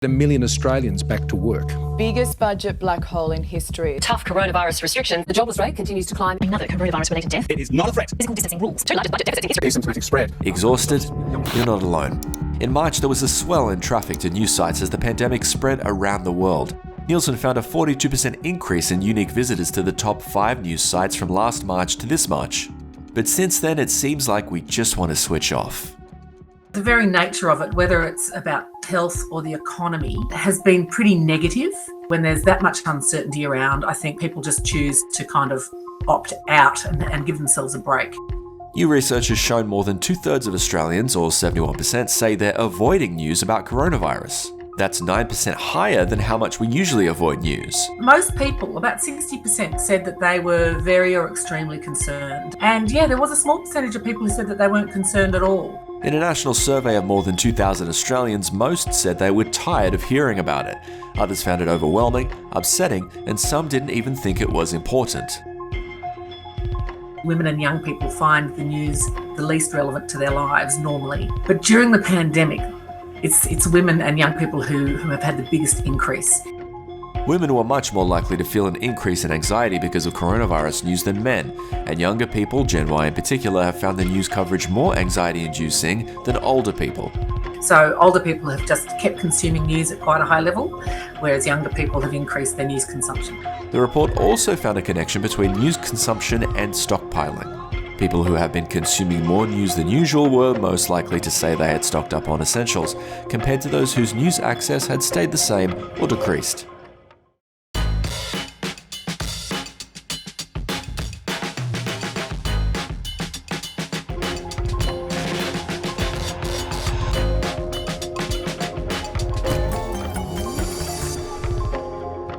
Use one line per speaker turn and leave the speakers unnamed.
1 million Australians back to work.
Biggest budget black hole in history.
Tough coronavirus restrictions. The jobless rate continues to climb.
Another coronavirus-related death.
It is not a threat.
Physical distancing rules.
Two largest budget deficits in history.
Asymptomatic spread.
Exhausted? You're not alone. In March, there was a swell in traffic to news sites as the pandemic spread around the world. Nielsen found a 42% increase in unique visitors to the top 5 news sites from last March to this March. But since then, it seems like we just want to switch off.
The very nature of it, whether it's about health or the economy, has been pretty negative. When there's that much uncertainty around, I think people just choose to kind of opt out and give themselves a break.
New research has shown more than 2/3 of Australians, or 71%, say they're avoiding news about coronavirus. That's 9% higher than how much we usually avoid news.
Most people, about 60%, said that they were very or extremely concerned. And yeah, there was a small percentage of people who said that they weren't concerned at all.
In a national survey of more than 2,000 Australians, most said they were tired of hearing about it. Others found it overwhelming, upsetting, and some didn't even think it was important.
Women and young people find the news the least relevant to their lives normally. But during the pandemic, it's women and young people who have had the biggest increase.
Women were much more likely to feel an increase in anxiety because of coronavirus news than men, and younger people, Gen Y in particular, have found the news coverage more anxiety-inducing than older people.
So older people have just kept consuming news at quite a high level, whereas younger people have increased their news consumption.
The report also found a connection between news consumption and stockpiling. People who have been consuming more news than usual were most likely to say they had stocked up on essentials, compared to those whose news access had stayed the same or decreased.